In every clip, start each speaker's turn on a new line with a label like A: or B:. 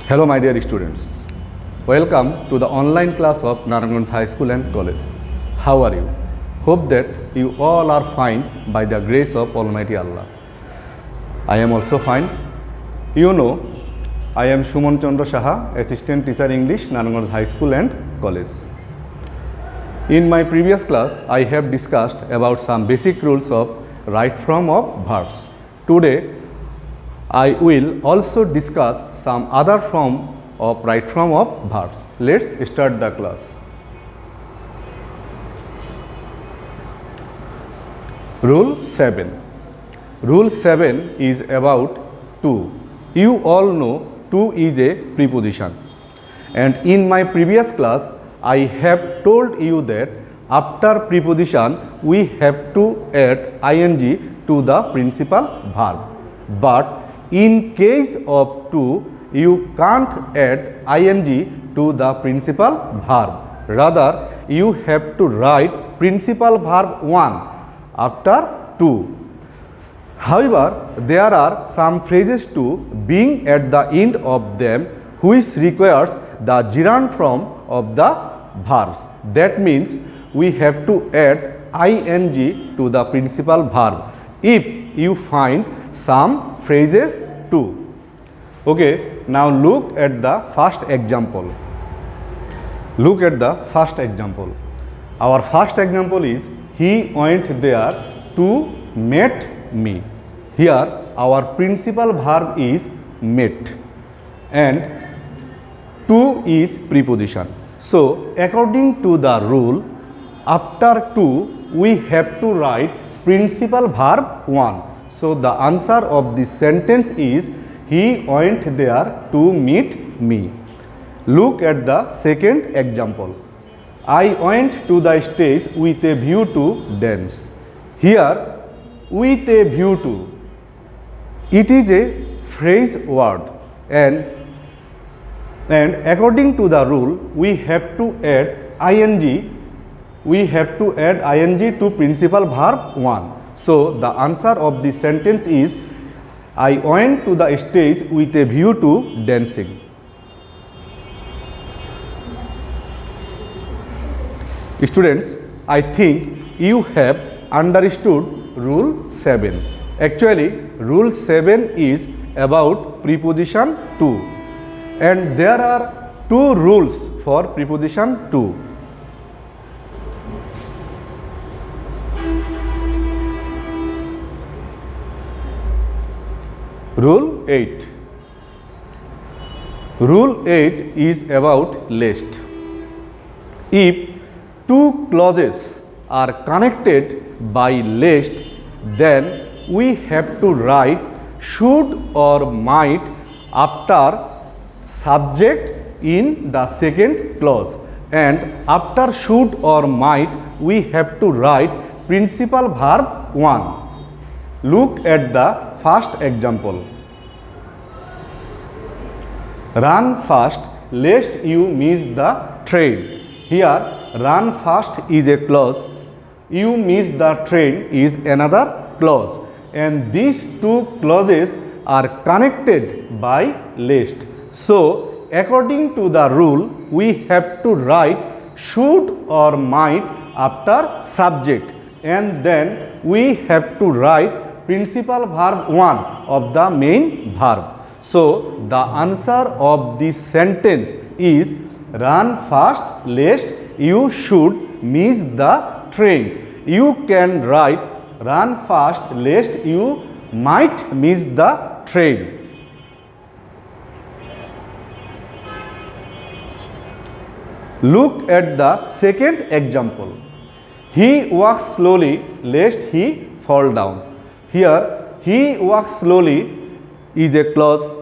A: Hello my dear students, welcome to the online class of Narayanganj High School and College. How are you? Hope that you all are fine by the grace of Almighty Allah. I am also fine. You know, I am Shumon Chandra Saha, Assistant Teacher English, Narayanganj High School and College. In my previous class, I have discussed about some basic rules of right form of verbs. Today, I will also discuss some other form of right form of verbs. Let's start the class. Rule 7. Rule 7 is about to. You all know to is a preposition. And in my previous class, I have told you that after preposition, we have to add ing to the principal verb. But in case of to, you can't add ing to the principal verb. Rather, you have to write principal verb 1 after to. However, there are some phrases to being at the end of them which requires the gerund form of the verbs. That means we have to add ing to the principal verb if you find some phrases too. Okay, now look at the first example. Look at the first example. Our first example is he went there to meet me. Here our principal verb is met and to is preposition. So according to the rule, after to we have to write principal verb 1. So the answer of this sentence is he went there to meet me. Look at the second example. I went to the stage with a view to dance. Here with a view to, it is a phrase word and according to the rule we have to add ing. We have to add ing to principal verb 1. So the answer of this sentence is I went to the stage with a view to dancing. Students, I think you have understood rule 7. Actually, rule 7 is about preposition to, and there are two rules for preposition to. Rule 8. Rule 8 is about lest. If two clauses are connected by lest, then we have to write should or might after subject in the second clause, and after should or might we have to write principal verb 1. Look at the first example. Run fast lest you miss the train. Here run fast is a clause, you miss the train is another clause, and these two clauses are connected by lest. So according to the rule we have to write should or might after subject, and then we have to write principal verb 1 of the main verb. So the answer of this sentence is run fast lest you should miss the train. You can write run fast lest you might miss the train. Look at the second example. He walks slowly lest he fall down. Here he walks slowly is a clause,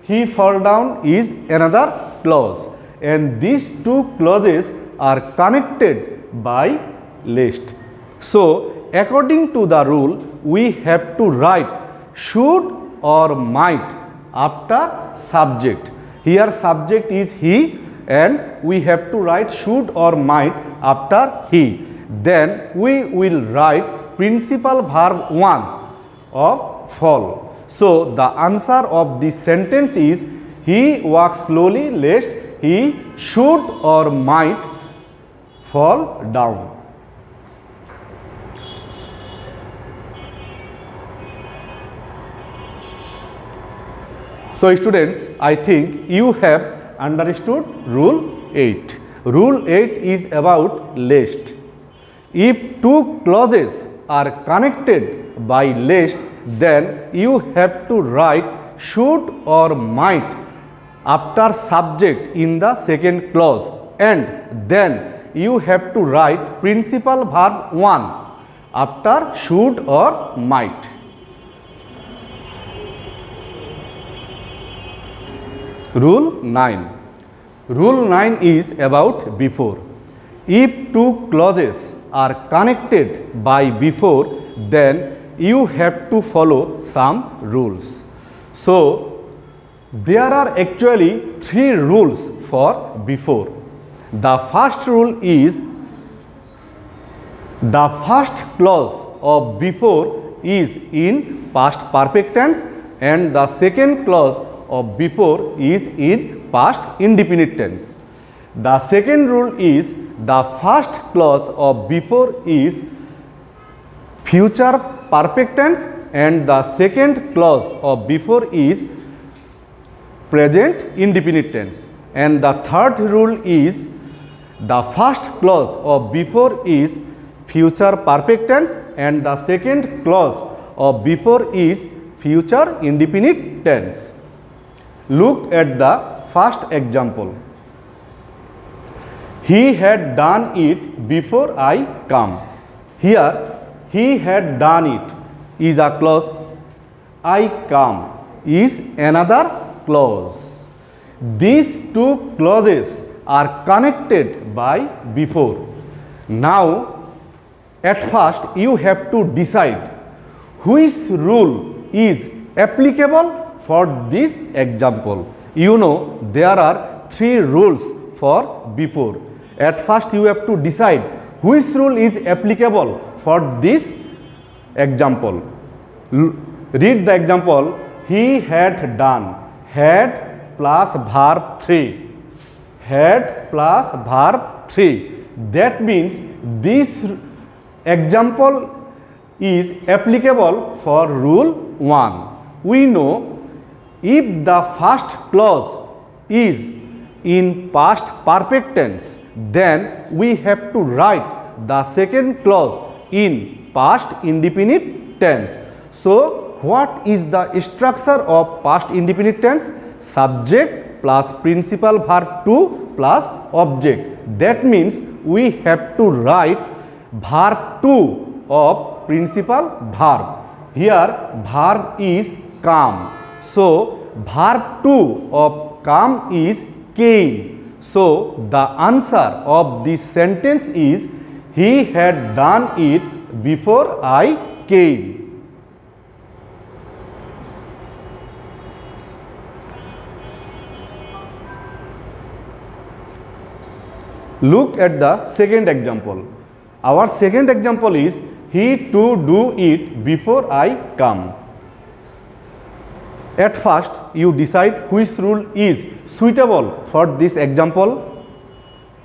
A: he fall down is another clause, and these two clauses are connected by lest. So according to the rule we have to write should or might after subject. Here subject is he and we have to write should or might after he. Then we will write principal verb 1 of fall. So the answer of this sentence is he walks slowly lest he should or might fall down. So students, I think you have understood rule 8. Rule 8 is about lest. If two clauses are connected by lest, then you have to write should or might after subject in the second clause, and then you have to write principal verb 1 after should or might. Rule 9. Rule 9 is about before. If two clauses are connected by before, then you have to follow some rules. So, there are actually 3 rules for before. The first rule is the first clause of before is in past perfect tense, and the second clause of before is in past indefinite tense. The second rule is the first clause of before is future perfect tense, and the second clause of before is present indefinite tense. And the third rule is the first clause of before is future perfect tense, and the second clause of before is future indefinite tense. Look at the first example. He had done it before I come. Here, he had done it is a clause. I come is another clause. These two clauses are connected by before. Now, at first, you have to decide which rule is applicable for this example. You know, there are 3 rules for before. At first, you have to decide which rule is applicable for this example. Read the example. He had done. Had plus verb 3. Had plus verb 3. That means this example is applicable for rule 1. We know if the first clause is in past perfect tense, then we have to write the second clause in past indefinite tense. So, what is the structure of past indefinite tense? Subject plus principal verb 2 plus object. That means we have to write verb 2 of principal verb. Here verb is come. So, verb 2 of come is came. So, the answer of this sentence is he had done it before I came. Look at the second example. Our second example is he to do it before I come. At first, you decide which rule is suitable for this example.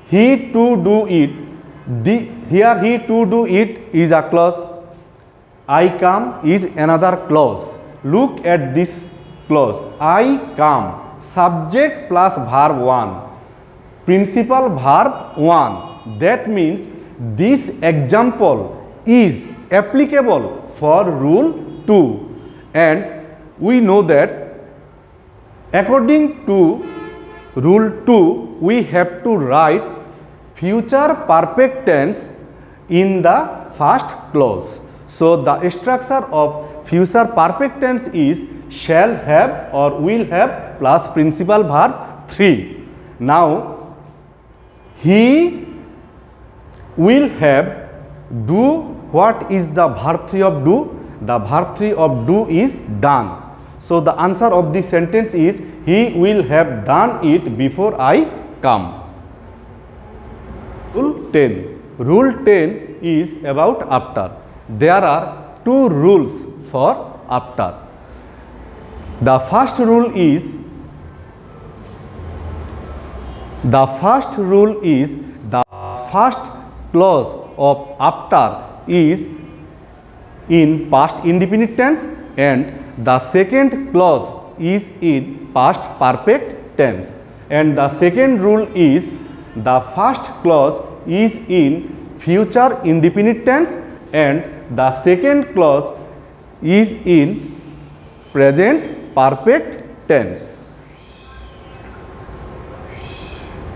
A: He to do it. Here he to do it is a clause. I come is another clause. Look at this clause. I come. Subject plus verb 1. Principal verb 1. That means this example is applicable for rule 2, and we know that according to rule 2 we have to write future perfect tense in the first clause. So, the structure of future perfect tense is shall have or will have plus principal verb 3. Now, he will have do. What is the verb 3 of do? The verb 3 of do is done. So, the answer of this sentence is he will have done it before I come. Rule 10. Rule 10 is about after. There are 2 rules for after. The first rule is The first rule is the first clause of after is in past indefinite tense and the second clause is in past perfect tense. And the second rule is the first clause is in future indefinite tense and the second clause is in present perfect tense.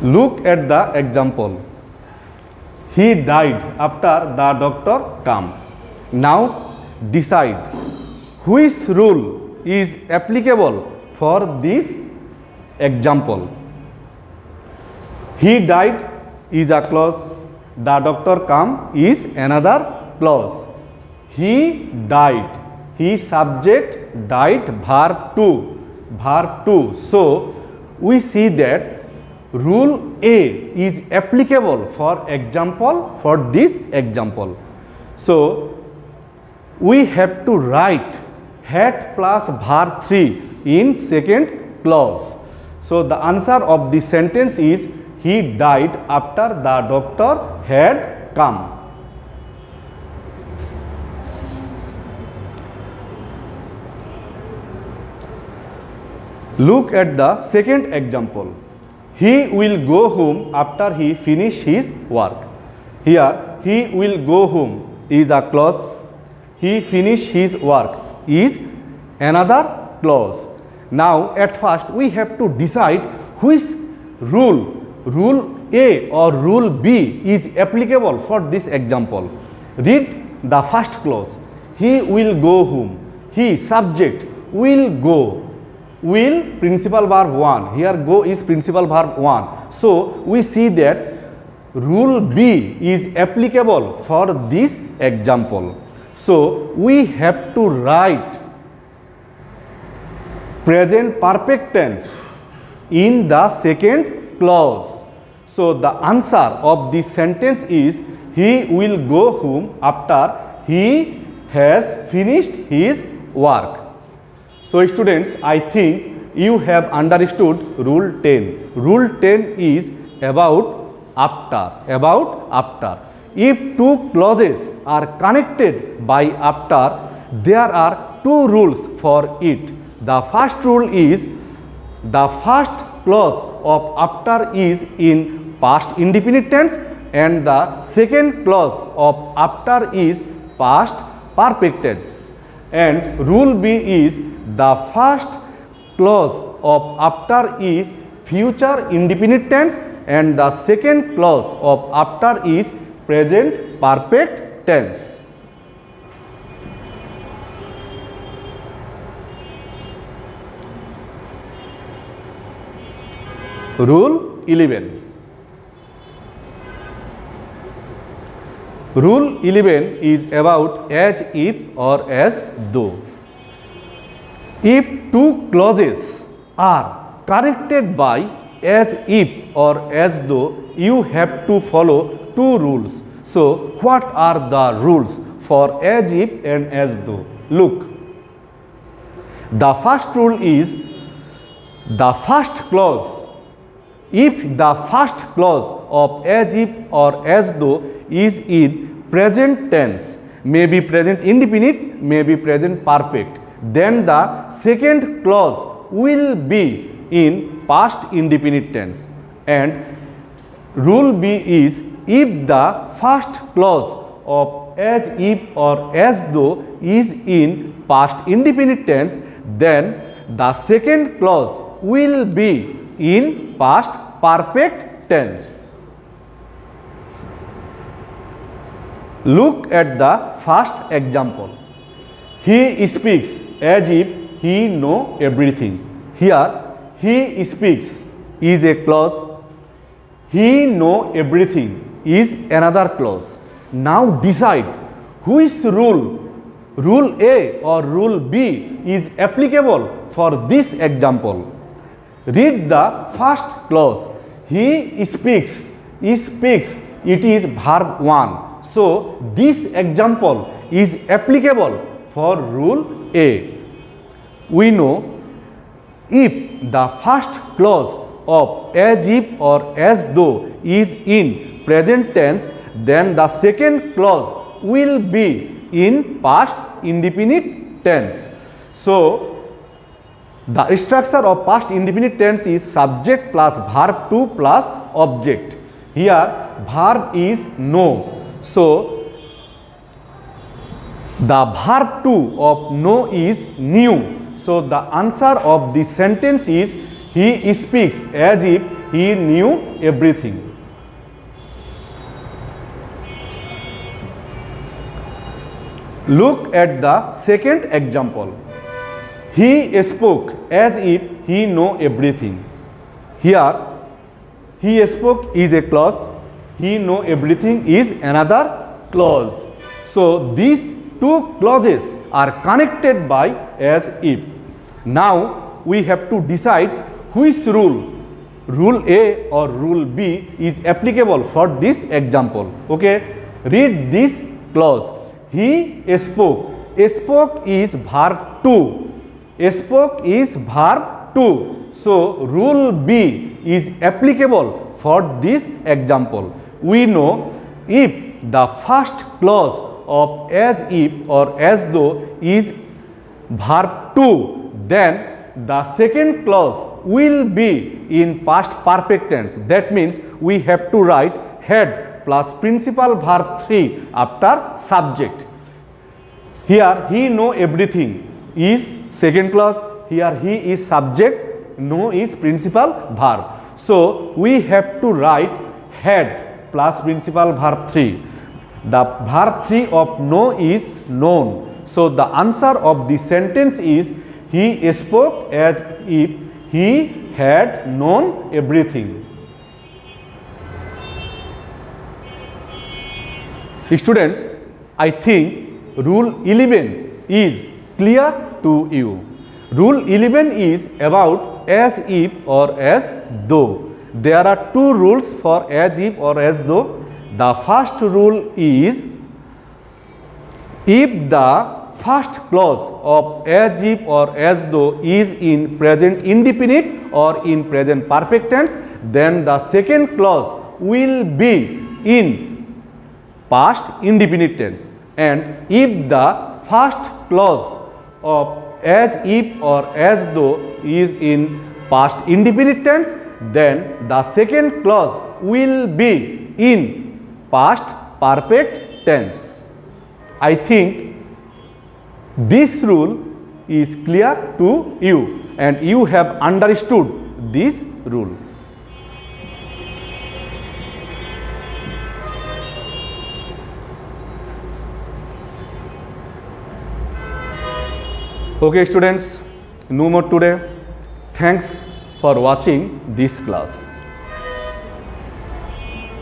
A: Look at the example. He died after the doctor came. Now decide which rule is applicable for this example. He died is a clause. The doctor came is another clause. He died. He subject died verb 2. Verb 2. So we see that rule A is applicable for example for this example. So we have to write had plus verb 3 in second clause. So the answer of this sentence is he died after the doctor had come. Look at the second example. He will go home after he finish his work. Here, he will go home is a clause. He finish his work is another clause. Now, at first, we have to decide which rule A or rule B is applicable for this example. Read the first clause. He will go home. He subject will go. Will principal verb 1. Here go is principal verb 1. So we see that rule B is applicable for this example. So we have to write present perfect tense in the second clause. So the answer of this sentence is he will go home after he has finished his work. So students, I think you have understood rule 10. Rule 10 is about after. If two clauses are connected by after, there are two rules for it. The first rule is the first clause of after is in past indefinite tense and the second clause of after is past perfect tense. And rule B is the first clause of after is future indefinite tense and the second clause of after is present perfect tense. Rule 11. Rule 11 is about as if or as though. If two clauses are connected by as if or as though, you have to follow two rules. So what are the rules for as if and as though? Look, the first rule is the first clause. If the first clause of as if or as though is in present tense, may be present indefinite, may be present perfect, then the second clause will be in past indefinite tense. And rule B is if the first clause of as if or as though is in past indefinite tense, then the second clause will be in past perfect tense. Look at the first example. He speaks as if he knows everything. Here, he speaks is a clause. He knows everything is another clause. Now decide which rule A or rule B is applicable for this example. Read the first clause. He speaks. It is verb 1. So this example is applicable for rule A. We know if the first clause of as if or as though is in present tense, then the second clause will be in past indefinite tense. So, the structure of past indefinite tense is subject plus verb to plus object. Here verb is know. So, the verb to of know is knew. So, the answer of the sentence is he speaks as if he knew everything. Look at the second example. He spoke as if he know everything. Here, he spoke is a clause, he know everything is another clause. So, these two clauses are connected by as if. Now, we have to decide which rule A or rule B is applicable for this example. Okay, read this clause. He spoke. Spoke is verb to. Spoke is verb to. So, rule B is applicable for this example. We know if the first clause of as if or as though is verb to, then the second clause will be in past perfect tense. That means we have to write had plus principal verb 3 after subject. Here he know everything is second clause, here he is subject, know is principal verb. So, we have to write had plus principal verb 3. The verb 3 of know is known. So, the answer of the sentence is he spoke as if he had known everything. Students, I think rule 11 is clear to you. Rule 11 is about as if or as though. There are two rules for as if or as though. The first rule is if the first clause of as if or as though is in present indefinite or in present perfect tense, then the second clause will be in past indefinite tense. And if the first clause of as if or as though is in past indefinite tense, then the second clause will be in past perfect tense. I think this rule is clear to you and you have understood this rule. Okay students, no more today. Thanks for watching this class.